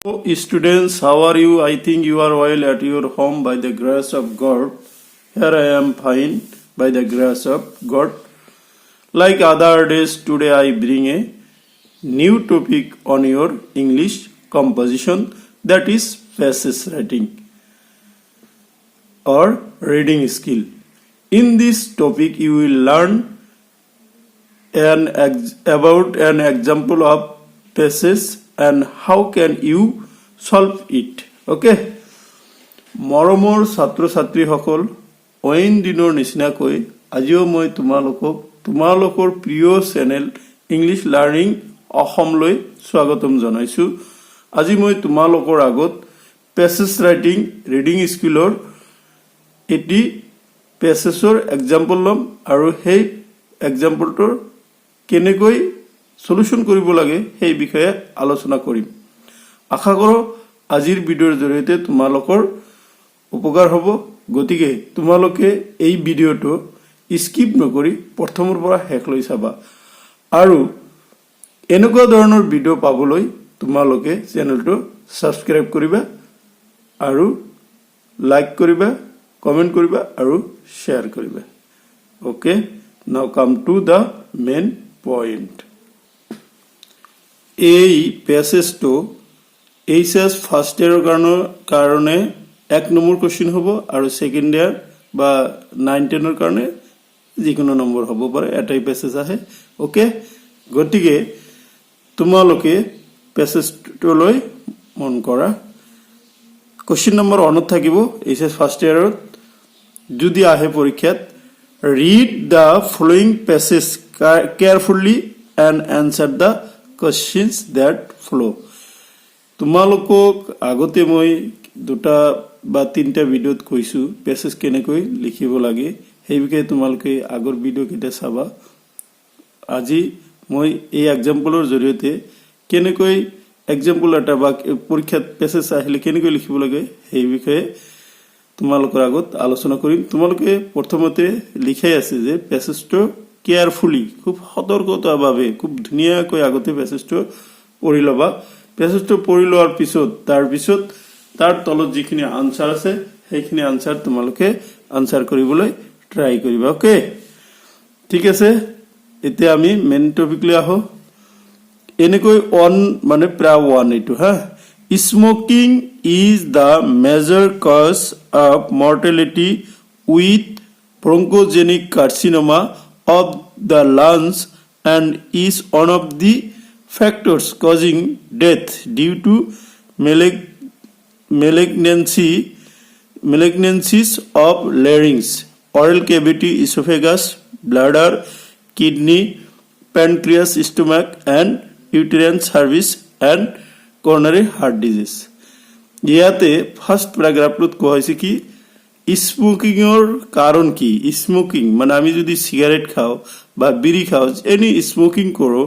Hello, students, how are you? I think you are well at your home by the grace of God. Here I am fine by the grace of God. Like other days, today I bring a new topic on your English composition, that is passage writing or reading skill. In this topic, you will learn about an example of passage and how can you solve it. Okay, মৰমৰ ছাত্ৰ ছাত্ৰীসকল, অইন দিনৰ নিচিনাকৈ আজিও মই তোমালোকৰ প্ৰিয় channel English learning অসমলৈ স্বাগতম জনাইছো। আজি মই তোমালোকৰ আগত পেছেজ ৰাইটিং ৰিডিং স্কিলৰ এটি পেছেজৰ এক্সাম্পল ল'ম আৰু সেই এক্সাম্পলটোৰ কেনেকৈ সলিউশন কৰিব লাগে সেই বিষয়ে আলোচনা কৰিম। আশা কৰো আজিৰ ভিডিঅ'ৰ জৰিয়তে তোমালোকৰ উপকাৰ হ'ব। গতিকে তোমালোকে এই ভিডিঅ'টো স্কিপ নকৰি প্ৰথমৰ পৰা শেষলৈ চাবা আৰু এনেকুৱা ধৰণৰ ভিডিঅ' পাবলৈ তোমালোকে চেনেলটো সাবস্ক্ৰাইব কৰিবা আৰু লাইক কৰিবা, কমেন্ট কৰিবা আৰু শ্বেয়াৰ কৰিবা। Okay, now come to the main point. এই প্যাসেজটো এইচএস ফার্স্ট ইয়াৰৰ কাৰণে 1 নম্বৰ কোশ্চেন হ'ব আৰু সেকেন্ড ইয়াৰ বা 9-10ৰ কাৰণে যিকোনো নম্বৰ হ'ব পাৰে, এটাই প্যাসেজ আহে। ওকে, গতিকে তোমালোকে প্যাসেজটোলৈ মন কৰা। কোশ্চেন নম্বৰ 1 থাকিব এইচএস ফার্স্ট ইয়াৰত যদি আহে পৰীক্ষাত, read the following passage carefully and answer the questions that follow. তোমালোকক আগতে মই 2টা বা 3টা ভিডিঅ'ত কৈছো প্যাসেজ কেনেকৈ লিখিব লাগে, সেই বিষয়ে তোমালোকে আগৰ ভিডিঅ' কেইটা চাবা। আজি মই এই এক্সাম্পলৰ জৰিয়তে কেনেকৈ এক্সাম্পল এটা বা পৰীক্ষাত প্যাসেজ আহিলে কেনেকৈ লিখিব লাগে সেই বিষয়ে তোমালোকৰ আগত আলোচনা কৰিম। তোমালোকে প্ৰথমতে লিখাই আছে যে প্যাসেজটো কেয়ারফুলি, খুব সতর্কতাভাবে, খুব ধুনীয়াকৈ আগতে প্যাসেজটো পঢ়ি ল'বা। প্যাসেজটো পঢ়ি লোৱাৰ পিছত তাৰ তলত যিখিনি আনসাৰ আছে সেইখিনি আনসাৰ তোমালোকে আনসাৰ কৰিবলৈ ট্ৰাই কৰিবা। ওকে, ঠিক আছে। এতিয়া আমি মেইন টপিকলৈ আহো। এনেকৈ 1 মানে প্ৰায় 1 এইটো হা। Smoking is the major cause of mortality with bronchogenic carcinoma of the lungs and is one of the factors causing death due to malignancies of larynx, oral cavity, esophagus, bladder, kidney, pancreas, stomach and uterine cervix and coronary heart disease. ইয়াতে first প্যারাগ্রাফত কোৱা হৈছে কি স্মোকিংৰ কাৰণ কি। Smoking মানে আমি যদি cigarette খাও বা বিড়ি খাও, এনি স্মোকিং করো,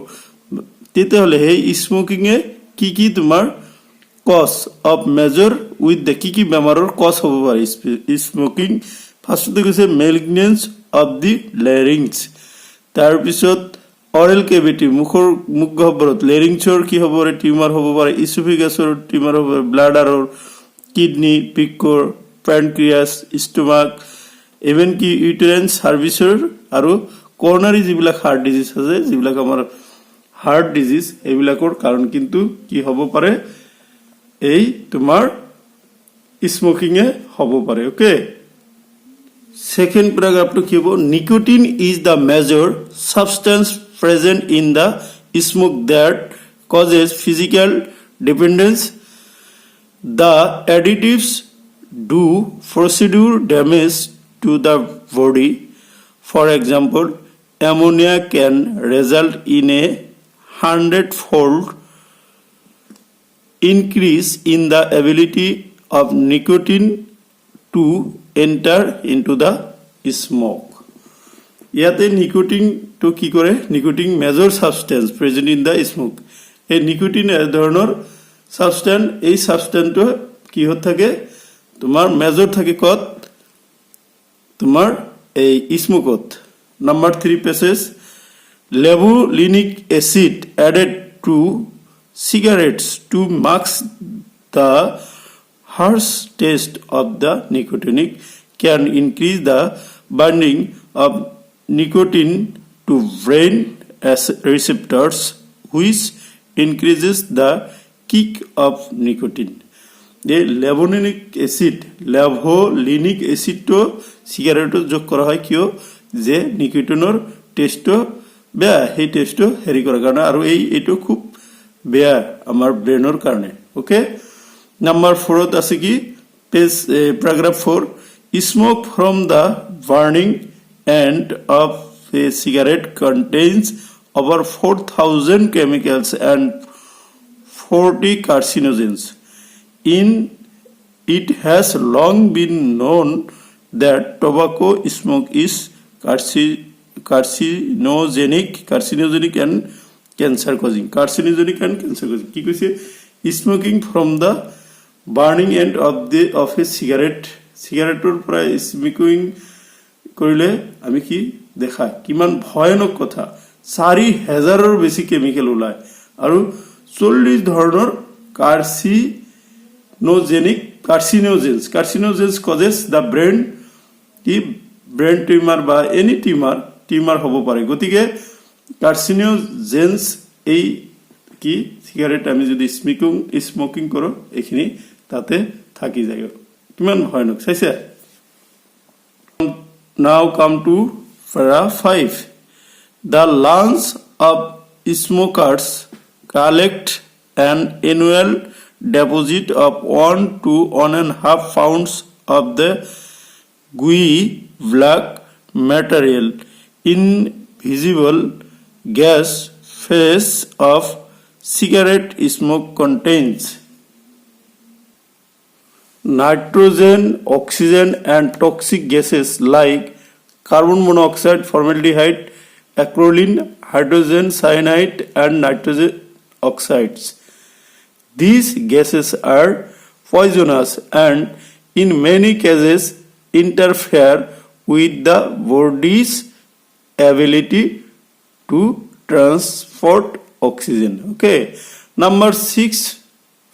তেতিয়াহ'লে সেই স্মোকিঙে কি তোমাৰ cause of major with the কি বেমাৰৰ কজ হ'ব পাৰে। স্মোকিং ফাৰ্ষ্টতে কৈছে মেলিগনেন্স অফ দি লেৰিংছ, তাৰপিছত অৰেল কেভিটি, মুখ গহ্বৰত লেৰিংছৰ কি হ'ব পাৰে, টিউমাৰ হ'ব পাৰে, ইছোফেগাছৰ টিউমাৰ হ'ব পাৰে, ব্লাডাৰৰ, কিডনি, পিকৰ, পেনক্ৰিয়াছ, ষ্টমাক, ইভেন কি ইউটেৰাইন সাৰ্ভিচৰ আৰু কৰ্নাৰী যিবিলাক হাৰ্ট ডিজিজ আছে, যিবিলাক আমাৰ হাৰ্ট ডিজিজ, এইবিলাকৰ কাৰণ কিন্তু কি হ'ব পাৰে, এই তোমাৰ স্মোকিঙে হ'ব পাৰে। ওকে, সেকেন্ড প্যারাগ্রাফটো কি হ'ব, nicotine is the major substance present in the smoke that causes physical dependence. The additives do procedure damage to the body. For example, ammonia can result in a 100-fold increase in the ability of nicotine to enter into the smoke. ইয়াতে nicotine তো কি কৰে, nicotine major substance present in the smoke. এই nicotine এ ধৰণৰ substance, এই সাবস্টেন্সটো কি হত থাকে, তোমার মেজর থাকে কত, তোমার এই স্মোকত। Number 3 passage, levulinic acid added to cigarettes to mask the harsh taste of the nicotinic can increase the binding of nicotine to brain receptors, which increases the kick of nicotine. এই লেভোলিনিক এসিডটো চিগাৰেটত যোগ কৰা হয় কিয় যে নিকোটিনৰ টেষ্টটো বেয়া সেই টেষ্টটো হেৰি কৰাৰ কাৰণে আৰু এইটো খুব বেয়া আমাৰ ব্ৰেইনৰ কাৰণে ওকে নাম্বাৰ 4ত আছে কি page প্যাৰাগ্ৰাফ 4 smoke from the burning end of a cigarette contains over 4,000 chemicals and 40 carcinogens. It has long been known that tobacco smoke is carcinogenic and cancer causing. কি কৈছে smoking from the burning end of a cigarette. cigaretteৰ পৰা smoking কৰিলে আমি কি দেখা কিমান ভয়ানক কথা 4000ৰ বেছি কেমিকেল ওলায় আৰু 40 ধৰণৰ carcinogens causes the brain tumor বা any tumor হ'ব পাৰে গতিকে carcinogens এই কি সিগারেট আমি যদি স্মোকিং কৰো এখিনি তাতে থাকি যায় কিমান ভয়ানক চাইছে now come to para 5 the lungs of smokers collect an annual deposit of 1 to 1.5 pounds of the gooey black material invisible gas phase of cigarette smoke contains nitrogen, oxygen and toxic gases like carbon monoxide, formaldehyde, acrolein, hydrogen cyanide and nitrogen oxides. These gases are poisonous and in many cases interfere with the body's ability to transport oxygen. Okay. Number 6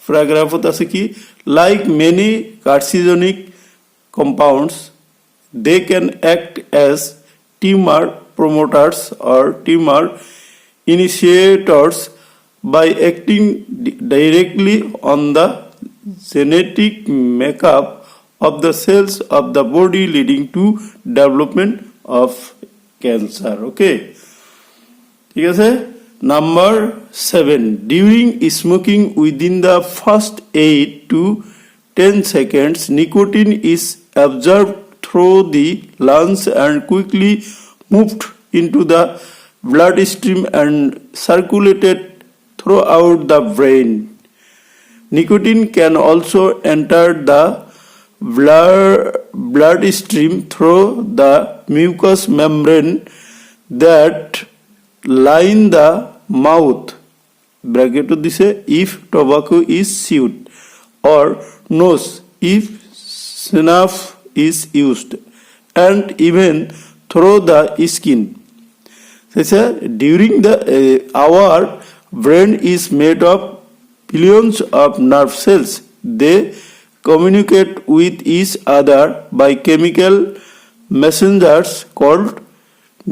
paragraph আছে কি like many carcinogenic compounds they can act as tumor promoters or tumor initiators by acting directly on the genetic makeup of the cells of the body leading to development of cancer okay ঠিক আছে Number 7 during smoking within the first 8 to 10 seconds nicotine is absorbed through the lungs and quickly moved into the bloodstream and circulated throughout the brain. Nicotine can also enter the bloodstream through the mucous membrane that line the mouth bracket দিছে if tobacco is chewed or nose if snuff is used and even through the skin. During the our brain is made of billions of nerve cells. They communicate with each other by chemical messengers called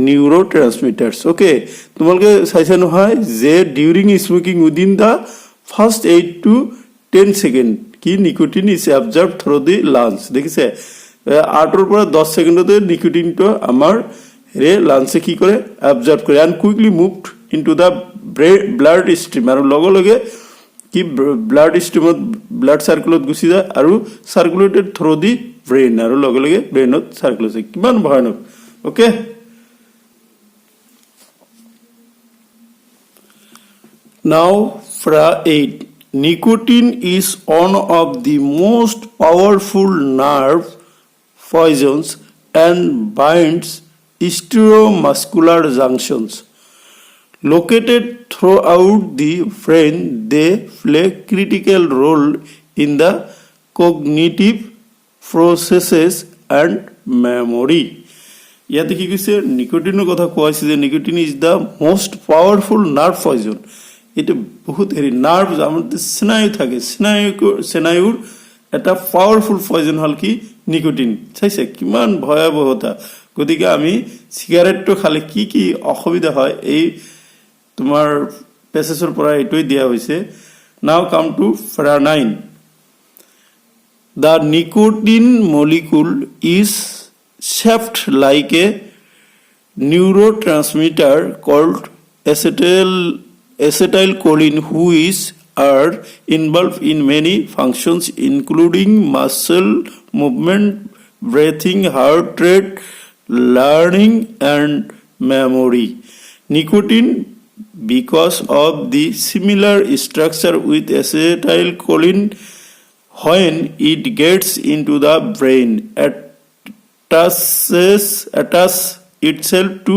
neurotransmitters okay তোমালোকে চাইছা নহয় যে during smoking within the first 8 to 10 second কি nicotine is absorbed through the lungs দেখিছে 8 ৰ পৰা 10 সেকেন্ডতে নিকোটিনটো আমাৰ ৰে লাংসে কি কৰে absorb কৰে and quickly moved into the blood stream আৰু লগে লগে কি blood streamত blood circulat গুচি যায় আৰু circulated through the brain আৰু লগে লগে ব্ৰেইনত সার্কুলেট হয় কিমান ভয়ানক ওকে Now, fra 8. Nicotine is one of the most powerful nerve poisons and binds stereomuscular junctions. Located throughout the brain, they play a critical role in the cognitive processes and memory. ইয়াতে কি কৈছে নিকোটিনৰ কথা কোৱা হৈছে যে nicotine is the most powerful nerve poison এটা বহুত হেৰি নাৰ্ভ আমাৰ স্নায়ু থাকে স্নায়ুৰ এটা পাৱাৰফুল পয়জন হ'ল কি নিকোটিন চাইছে কিমান ভয়াৱহতা গতিকে আমি চিগাৰেটটো খালে কি কি অসুবিধা হয় এই তোমাৰ পেছেজৰ পৰা এইটোই দিয়া হৈছে নাও come two ফ্ৰা 9 The nicotine molecule is shaped like a neurotransmitter called acetylcholine, which are involved in many functions, including muscle movement, breathing, heart rate, learning, and memory. Nicotine, because of the similar structure with acetylcholine, when it gets into the brain, attaches itself to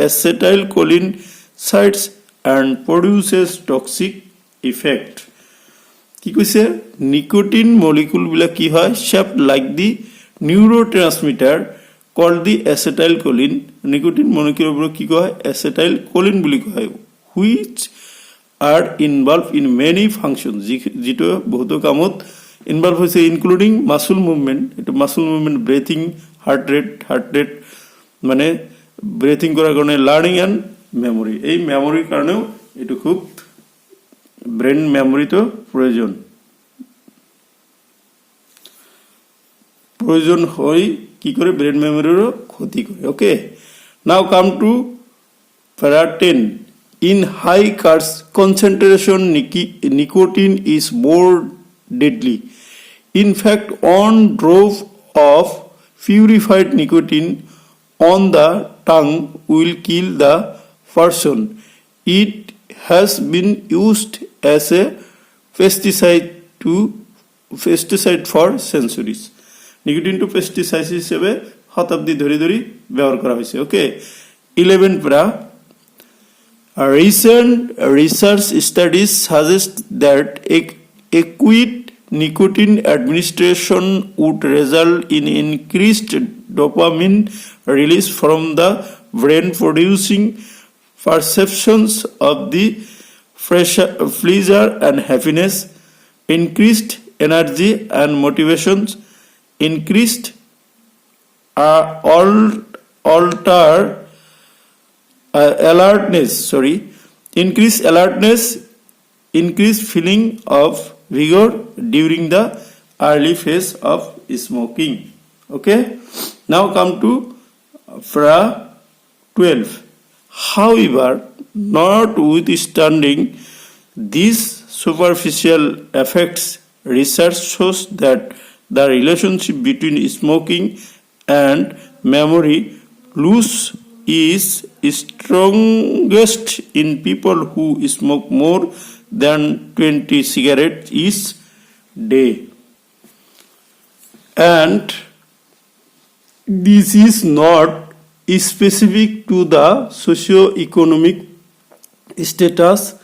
acetylcholine sites and produces toxic effect. কি কৈছে nicotine molecule বিলাক কি হয় shaped like the neurotransmitter called the acetylcholine nicotine মলিকুলবোৰ কি কয় acetylcholine বুলি কয় which are involved in many functions যেটো বহুত কামত ইনভলভ হৈছে ইনক্লুডিং মাসল মুভমেন্ট এটা muscle movement breathing heart rate মানে ব্রেথিং করার কারণে লার্নিং এন্ড মেমোরি এই মেমোরির কারণেও এটা খুব ব্রেন মেমোরি তো প্রয়োজন হয় কি করে ব্রেন মেমোরিরও ক্ষতি করে ওকে নাও কাম টু প্যারা 10 in high concentration nicotine is more deadly. In fact, one drop of purified nicotine on the tongue will kill the person. It has been used as a pesticide for centuries. Nicotine to pesticide হিসেবে শতাব্দী ধরে ব্যবহার করা হয়েছে ওকে 11 para recent research studies suggest that a quick nicotine administration would result in increased dopamine release from the brain, producing perceptions of the pleasure and happiness, increased energy and motivations, increased alertness, increased feeling of vigor during the early phase of smoking. Okay, now come to fra 12. However, notwithstanding these superficial effects, research shows that the relationship between smoking and memory loss is strongest in people who smoke more than 20 cigarettes each day. And this is not specific to the socio-economic status,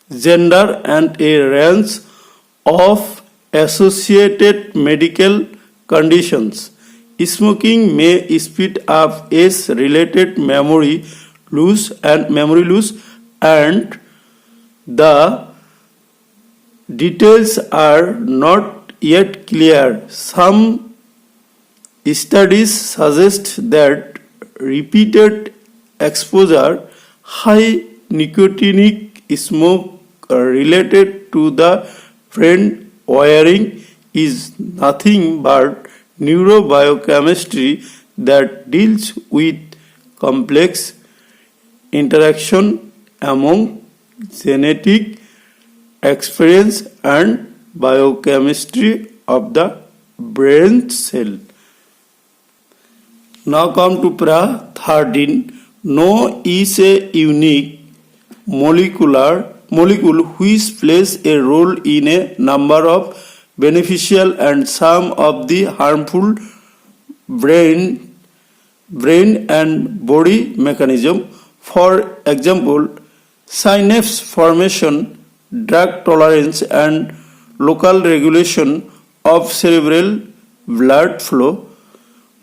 gender, and a range of associated medical conditions. Smoking may speed up age-related memory loss, and the details are not yet clear. Some studies suggest that repeated exposure high nicotinic smoke related to the brain wiring is nothing but neurobiochemistry that deals with complex interaction among genetic experience and biochemistry of the brain cell. Now come to para 13. No is a unique molecule which plays a role in a number of beneficial and some of the harmful brain and body mechanism. For example, synapse formation, drug tolerance, and local regulation of cerebral blood flow,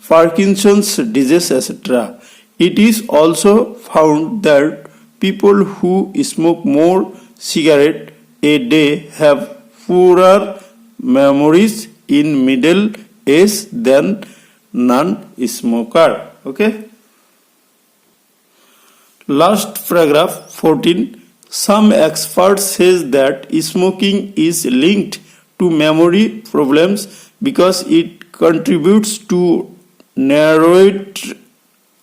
Parkinson's disease, etc. It is also found that people who smoke more cigarette a day have poorer memories in middle age than non-smoker. Okay. Last paragraph 14. Some experts says that smoking is linked to memory problems because it contributes to narrowed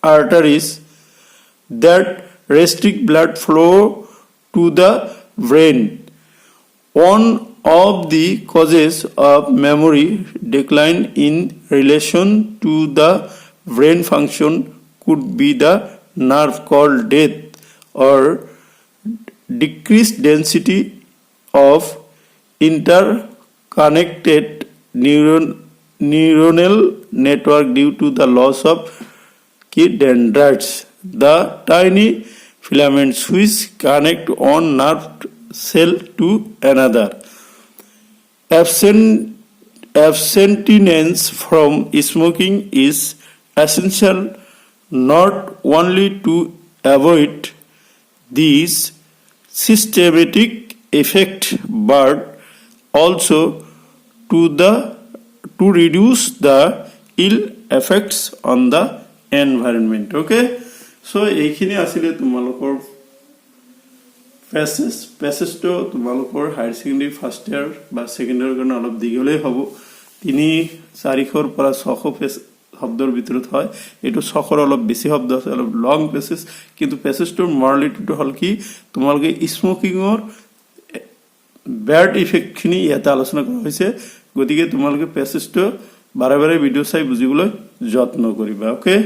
arteries that restrict blood flow to the brain. One of the causes of memory decline in relation to the brain function could be the nerve called death or decreased density of interconnected neuronal network due to the loss of dendrites, the tiny filaments which connect one nerve cell to another. Abstinence from smoking is essential not only to avoid these systematic effects but also to reduce the ill effects on the environment. Okay, so এইখিনি আছিল তোমালোকৰ প্যাসেজটো তোমালোকৰ higher secondary first ইয়াৰ বা second ইয়াৰ কাৰণে অলপ দীঘলেই হ'ব 3-4 পৰা 600 শব্দৰ ভিতৰত হয় এটো 600 অলপ বেছি শব্দ আছে অলপ লং প্যাসেজ কিন্তু প্যাসেজটোৰ মৰালিটিটো হল কি তোমালোকে স্মোকিংৰ ব্যাড ইফেক্ট খিনি ইয়াতে আলোচনা কৰা হৈছে গতিকে তোমালোকে প্যাসেজটো বাৰে বাৰে ভিডিও চাই বুজিবলৈ যত্ন কৰিবা ওকে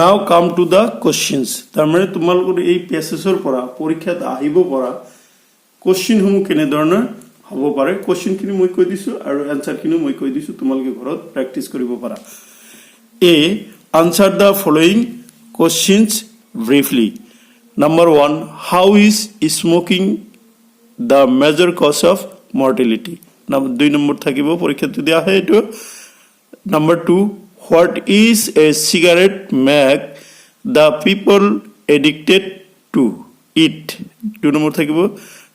Now come to the questions. তাৰমানে তোমালোকৰ এই প্যাসেজৰ পৰা পৰীক্ষাত আহিব পৰা কোশ্চেন সমূহ কেনে ধৰণৰ হ'ব পাৰে কোশ্চেন খিনি মই কৈ দিছো আৰু আনসাৰ খিনি মই কৈ দিছো তোমালোকে ঘৰত প্ৰেক্টিস কৰিব পাৰা A. Answer the following questions briefly. Number 1. How is smoking the major cause of mortality? Number 2 number থাকিব পৰীক্ষাত দিয়া হয় এটো Number 2. What is a cigarette make the people addicted to it? 2 number থাকিব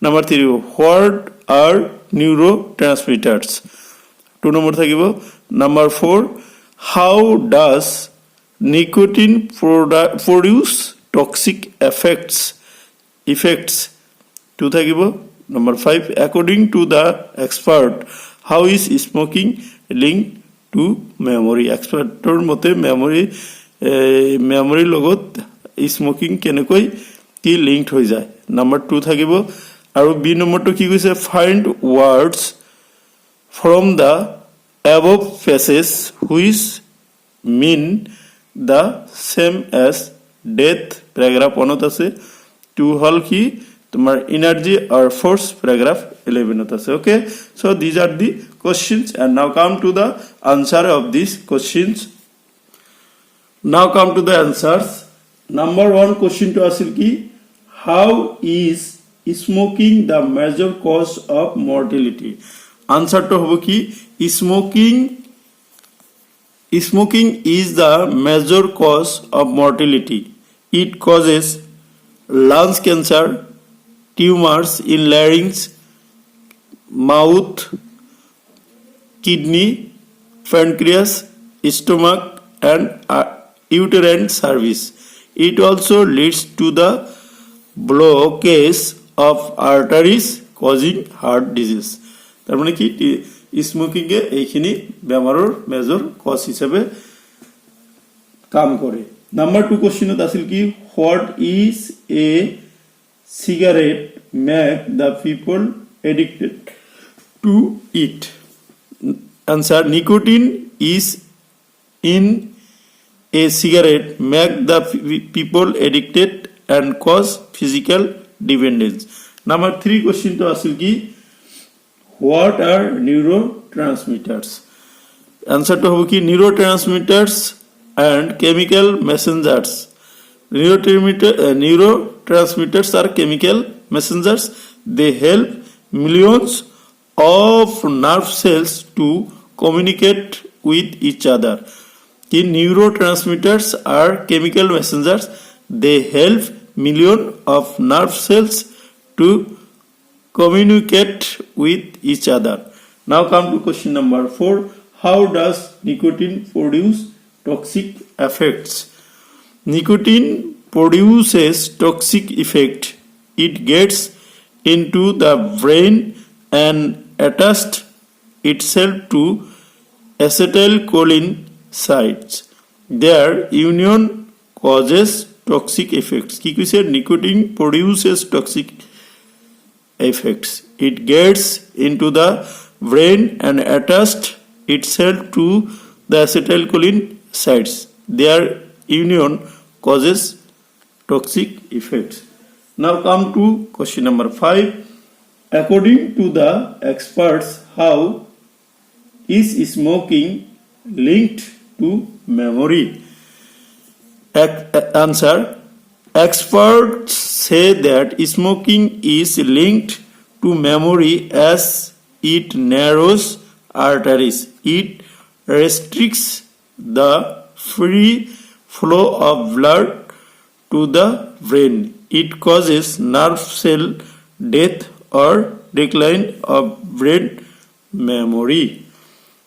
Number 3. What are neurotransmitters? 2 number থাকিব Number 4. How does nicotine produce toxic effects? 2 থাকিব Number 5. According to the expert, how is smoking linked to memory? Expertor মতে memory লগত smoking কেনেকৈ কি linked হৈ যায় Number 2 থাকিব আৰু B নম্বৰটো কি কৈছে find words from the above passage which mean the same as death paragraph 1 ত আছে 2 হল কি তোমার energy or force paragraph 11 ত আছে okay so these are the questions and now come to the answer of these questions now come to the answers number 1 question to আছিল কি how is smoking the major cause of mortality answer to hobo ki smoking is the major cause of mortality it causes lung cancer tumors in larynx mouth kidney pancreas stomach and uterine cervix it also leads to the blockage of arteries causing heart disease তার মানে কি smoking এ এইখিনি বেমাৰৰ major cause হিচাপে কাম কৰে number 2 কোশ্চেনত আছিল কি what is a cigarette make the people addicted two it answer nicotine is in a cigarette make the people addicted and cause physical dependence. Number 3 question to asil ki what are neurotransmitters? Answer to hobo ki neurotransmitters and chemical messengers. Neurotransmitters are chemical messengers. They help millions of nerve cells to communicate with each other. The neurotransmitters are chemical messengers. they help millions of nerve cells to communicate with each other. Now come to question number 4. How does nicotine produce toxic effects? Nicotine produces toxic effect. It gets into the brain and attaches itself to acetylcholine sites. Their union causes toxic effects. কি কৈছে? Nicotine produces toxic effects. It gets into the brain and attaches itself to the acetylcholine sites. Their union causes toxic effects. Now come to question number 5. According to the experts, how is smoking linked to memory? Answer. Experts say that smoking is linked to memory as it narrows arteries. It restricts the free flow of blood to the brain. It causes nerve cell death or decline of brain memory.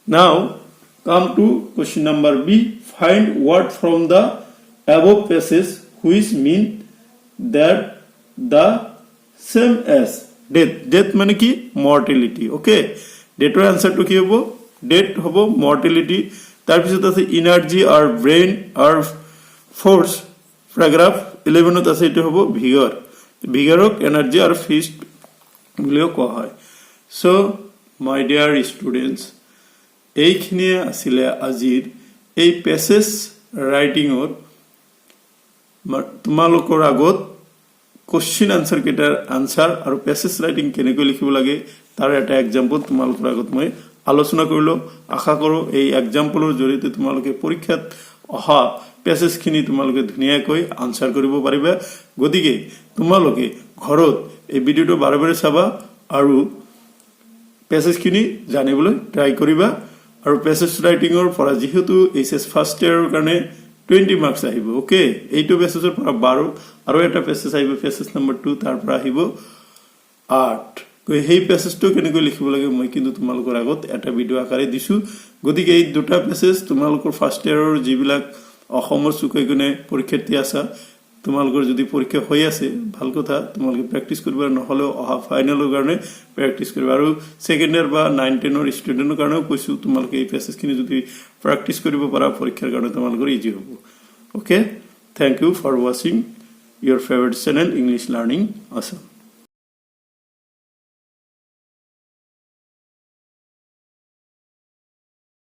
Now come to question number B. Find word from the above passage which mean that the same as death. Death মানে কি? Mortality. Okay. Death এর answer to কি হবো? Death হবো mortality. তার পিছত আছে energy or brain or force. Paragraph 11 আছে এটা হবো vigor. Vigorক energy or feast বলিও কোৱা হয়. So my dear students, এইখিনি আছিলে আজিৰ এই পেছেজ ৰাইটিংৰ তোমালোকৰ আগত কোশ্চিন আনসাৰ কেটাৰ আনসাৰ আৰু পেছেজ ৰাইটিং কেনেকৈ লিখিব লাগে তাৰ এটা এক্সাম্পল তোমালোকৰ আগত মই আলোচনা কৰিলো. আশা কৰো এই এক্সাম্পলৰ জৰিয়তে তোমালোকে পৰীক্ষাত অহা পেছেজখিনি তোমালোকে ধুনীয়াকৈ আনসাৰ কৰিব পাৰিবা. গতিকে তোমালোকে ঘৰত এই ভিডিওটো বাৰে বাৰে চাবা আৰু পেছেজখিনি জানিবলৈ ট্ৰাই কৰিবা. আৰু পেছেজ ৰাইটিংৰ পৰা যেহেতু এইচএছ ফাৰ্ষ্ট ইয়াৰৰ কাৰণে 20 মাৰ্কস আহিব. ওকে, এইটো পেছেজৰ পৰা 12 আৰু এটা পেছেজ আহিব, পেছেজ নম্বৰ 2, তাৰ পৰা আহিব 8. সেই পেছেজটো কেনেকৈ লিখিব লাগে মই কিন্তু তোমালোকৰ আগত এটা ভিডিও আকাৰে দিছো. গতিকে এই দুটা পেছেজ তোমালোকৰ ফাৰ্ষ্ট ইয়াৰৰ যিবিলাক অসমৰ চুকাইকনে পৰীক্ষাৰ্থী আছা, তোমালোকৰ যদি পৰীক্ষা হৈ আছে ভাল কথা, তোমালোকে প্ৰেক্টিস কৰিবা, নহলে অহা ফাইনেলৰ কাৰণে প্ৰেক্টিস কৰিবা. আৰু সেকেন্ড ইয়াৰ বা 9 10ৰ ষ্টুডেন্টৰ কাৰণেও কৈছো তোমালোকে এই পেছেজখিনি যদি প্ৰেক্টিস কৰিব পাৰা পৰীক্ষাৰ কাৰণে তোমালোকৰ ইজি হ'ব. Okay, thank you for watching your favorite channel English Learning Awesome.